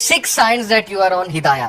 6 signs that you are on hidayah.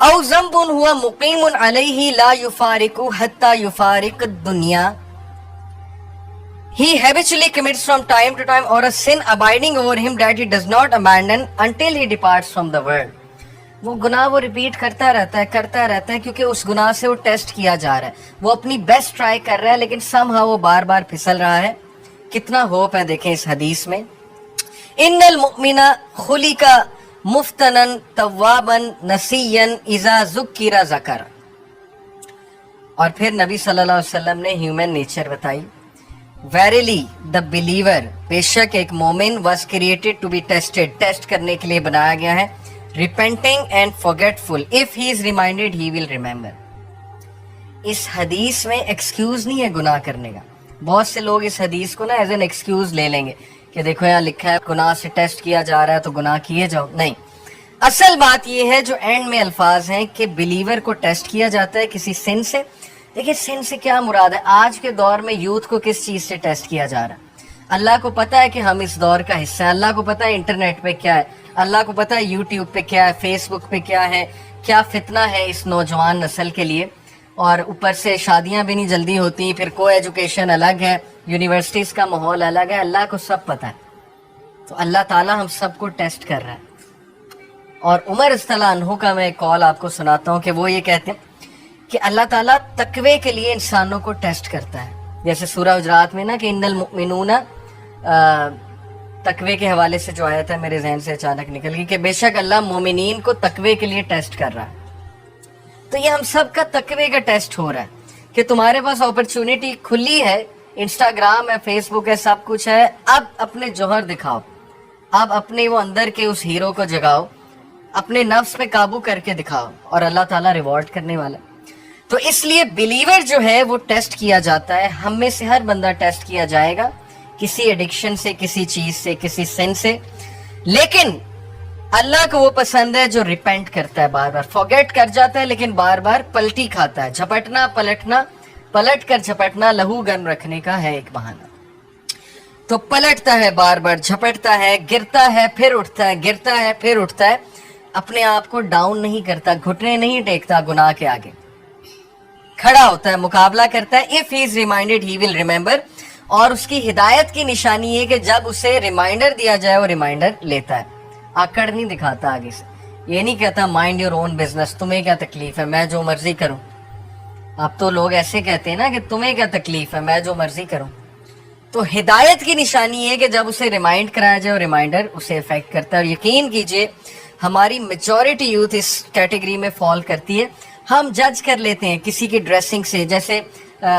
او ذنب هو مقیم علیہ لا یفارق حتی یفارق الدنیا. He habitually commits from time to time, or a sin abiding over him that he does not abandon until he departs from the world. وہ گناہ وہ repeat کرتا رہتا ہے کیونکہ اس گناہ سے وہ ٹیسٹ کیا جا رہا ہے. وہ اپنی بیسٹ ٹرائی کر رہا ہے لیکن somehow وہ بار بار پھسل رہا ہے. کتنا ہوپ ہے دیکھیں اس حدیث میں. ان المؤمن خلق مفتنا توابا نسیا اذا ذکر ذکر. اور پھر نبی صلی اللہ علیہ وسلم نے ہیومن نیچر بتائی. Verily the believer, بے شک ایک مومن was created to be tested, test کرنے کے لیے بنایا گیا ہے. Repenting and forgetful, if he is reminded he will remember. اس حدیث میں ایکسکیوز نہیں ہے گناہ کرنے کا. بہت سے لوگ اس حدیث کو نا ایز این ایکسکیوز لے لیں گے کہ دیکھو یہاں لکھا ہے گناہ سے ٹیسٹ کیا جا رہا ہے تو گناہ کیے جاؤ. نہیں, اصل بات یہ ہے جو اینڈ میں الفاظ ہیں کہ بلیور کو ٹیسٹ کیا جاتا ہے کسی سن سے. دیکھیں سن سے کیا مراد ہے. آج کے دور میں یوتھ کو کس چیز سے ٹیسٹ کیا جا رہا ہے؟ اللہ کو پتہ ہے کہ ہم اس دور کا حصہ ہیں. اللہ کو پتہ ہے انٹرنیٹ پہ کیا ہے, اللہ کو پتہ ہے یوٹیوب پہ کیا ہے, فیس بک پہ کیا ہے, کیا فتنہ ہے اس نوجوان نسل کے لیے. اور اوپر سے شادیاں بھی نہیں جلدی ہوتی, پھر کو ایجوکیشن الگ ہے, یونیورسٹیز کا ماحول الگ ہے. اللہ کو سب پتہ ہے. تو اللہ تعالیٰ ہم سب کو ٹیسٹ کر رہا ہے. اور عمر رضی اللہ عنہ کا میں ایک قول آپ کو سناتا ہوں کہ وہ یہ کہتے ہیں کہ اللہ تعالیٰ تقوی کے لیے انسانوں کو ٹیسٹ کرتا ہے. جیسے سورہ حجرات میں نا کہ ان المؤمنون, تقوی کے حوالے سے جو آیت ہے میرے ذہن سے اچانک نکل گئی کہ بے شک اللہ مومنین کو تقوی کے لیے ٹیسٹ کر رہا ہے. تو یہ ہم سب کا تقوی کا ٹیسٹ ہو رہا ہے کہ تمہارے پاس اپرچونٹی کھلی ہے, انسٹاگرام ہے, فیس بک ہے, سب کچھ ہے. اب اپنے جوہر دکھاؤ, اب اپنے وہ اندر کے اس ہیرو کو جگاؤ, اپنے نفس پہ قابو کر کے دکھاؤ, اور اللہ تعالیٰ ریوارڈ کرنے والا. تو اس لیے بلیور جو ہے وہ ٹیسٹ کیا جاتا ہے. ہم میں سے ہر بندہ ٹیسٹ کیا جائے گا کسی ایڈکشن سے, کسی چیز سے, کسی سن سے. لیکن اللہ کو وہ پسند ہے جو ریپینٹ کرتا ہے, بار بار فورگیٹ کر جاتا ہے لیکن بار بار پلٹی کھاتا ہے. جھپٹنا پلٹنا, پلٹ کر جھپٹنا لہو گرم رکھنے کا ہے ایک بہانہ. تو پلٹتا ہے, بار بار جھپٹتا ہے, گرتا ہے پھر اٹھتا ہے, گرتا ہے پھر اٹھتا ہے. اپنے آپ کو ڈاؤن نہیں کرتا, گھٹنے نہیں ٹیکتا گناہ کے آگے, کھڑا ہوتا ہے, مقابلہ کرتا ہے. if he is reminded he will remember. اور اس کی ہدایت کی نشانی یہ کہ جب اسے ریمائنڈر دیا جائے وہ ریمائنڈر لیتا ہے, آکڑ نہیں دکھاتا آگے سے. یہ نہیں کہتا مائنڈ یور اون بزنس, تمہیں کیا تکلیف ہے, میں جو مرضی کروں. اب تو لوگ ایسے کہتے ہیں نا کہ تمہیں کیا تکلیف ہے, میں جو مرضی کروں. تو ہدایت کی نشانی یہ کہ جب اسے ریمائنڈ کرایا جائے اور ریمائنڈر اسے افیکٹ کرتا ہے. اور یقین کیجئے ہماری میجورٹی یوتھ اس کیٹیگری میں فال کرتی ہے. ہم جج کر لیتے ہیں کسی کی ڈریسنگ سے. جیسے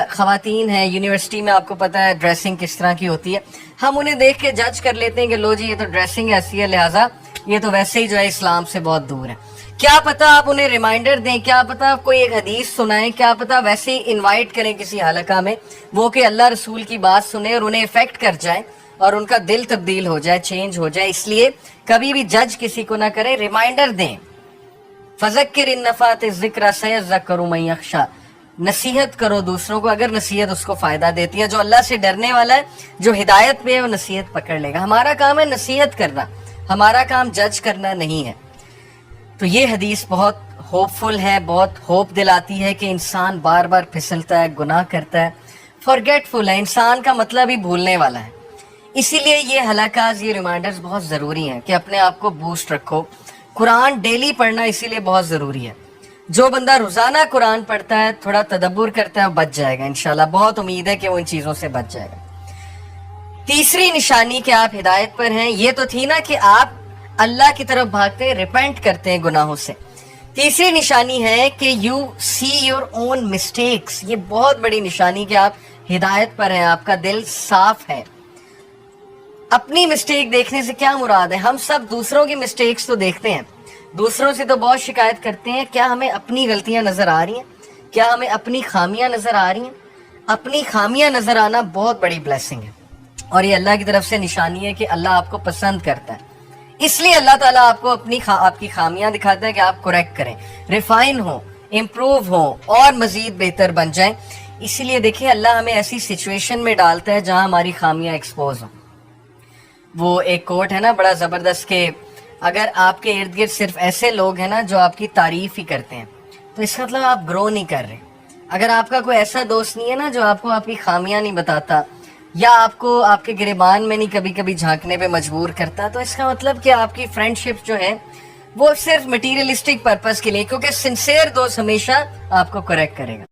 خواتین ہیں یونیورسٹی میں, آپ کو پتہ ہے ڈریسنگ کس طرح کی ہوتی ہے. ہم انہیں دیکھ کے جج کر لیتے ہیں کہ لو جی یہ تو ڈریسنگ ایسی ہے, لہٰذا یہ تو ویسے ہی جو ہے اسلام سے بہت دور ہے. کیا پتہ آپ انہیں ریمائنڈر دیں, کیا پتہ کوئی ایک حدیث سنائیں, کیا پتہ ویسے ہی انوائٹ کریں کسی حلقہ میں, وہ کہ اللہ رسول کی بات سنیں اور انہیں افیکٹ کر جائیں اور ان کا دل تبدیل ہو جائے, چینج ہو جائے. اس لیے کبھی بھی جج کسی کو نہ کریں, ریمائنڈر دیں. فذکر ان نفعت الذکر سیذکر من یخشی, نصیحت کرو دوسروں کو اگر نصیحت اس کو فائدہ دیتی ہے. جو اللہ سے ڈرنے والا ہے, جو ہدایت پہ ہے, وہ نصیحت پکڑ لے گا. ہمارا کام ہے نصیحت کرنا, ہمارا کام جج کرنا نہیں ہے. تو یہ حدیث بہت ہوپ فل ہے, بہت ہوپ دلاتی ہے کہ انسان بار بار پھسلتا ہے, گناہ کرتا ہے, فارگیٹ فل ہے. انسان کا مطلب ہی بھولنے والا ہے. اسی لیے یہ حلقات, یہ ریمائنڈرز بہت ضروری ہیں کہ اپنے آپ کو بوسٹ رکھو. قرآن ڈیلی پڑھنا اسی لیے بہت ضروری ہے. جو بندہ روزانہ قرآن پڑھتا ہے, تھوڑا تدبر کرتا ہے, وہ بچ جائے گا انشاءاللہ. بہت امید ہے کہ وہ ان چیزوں سے بچ جائے گا. تیسری نشانی کہ آپ ہدایت پر ہیں, یہ تو تھی نا کہ آپ اللہ کی طرف بھاگتے ہیں, ریپینٹ کرتے ہیں گناہوں سے. تیسری نشانی ہے کہ you see your own mistakes. یہ بہت بڑی نشانی کہ آپ ہدایت پر ہیں, آپ کا دل صاف ہے. اپنی مسٹیک دیکھنے سے کیا مراد ہے؟ ہم سب دوسروں کی مسٹیکس تو دیکھتے ہیں, دوسروں سے تو بہت شکایت کرتے ہیں. کیا ہمیں اپنی غلطیاں نظر آ رہی ہیں؟ کیا ہمیں اپنی خامیاں نظر آ رہی ہیں؟ اپنی خامیاں نظر آنا بہت بڑی بلیسنگ ہے, اور یہ اللہ کی طرف سے نشانی ہے کہ اللہ آپ کو پسند کرتا ہے. اس لیے اللہ تعالیٰ آپ کو آپ کی خامیاں دکھاتا ہے کہ آپ کریکٹ کریں, ریفائن ہوں, امپروو ہوں, اور مزید بہتر بن جائیں. اسی لیے دیکھیں اللہ ہمیں ایسی سچویشن میں ڈالتا ہے جہاں ہماری خامیاں ایکسپوز ہوں. وہ ایک کوٹ ہے نا بڑا زبردست کہ اگر آپ کے ارد گرد صرف ایسے لوگ ہیں نا جو آپ کی تعریف ہی کرتے ہیں تو اس کا مطلب آپ گرو نہیں کر رہے. اگر آپ کا کوئی ایسا دوست نہیں ہے نا جو آپ کو آپ کی خامیاں نہیں بتاتا یا آپ کو آپ کے گریبان میں نہیں کبھی کبھی جھانکنے پہ مجبور کرتا, تو اس کا مطلب کہ آپ کی فرینڈ شپ جو ہے وہ صرف مٹیریلسٹک پرپس کے لیے, کیونکہ سنسیئر دوست ہمیشہ آپ کو کریکٹ کرے گا.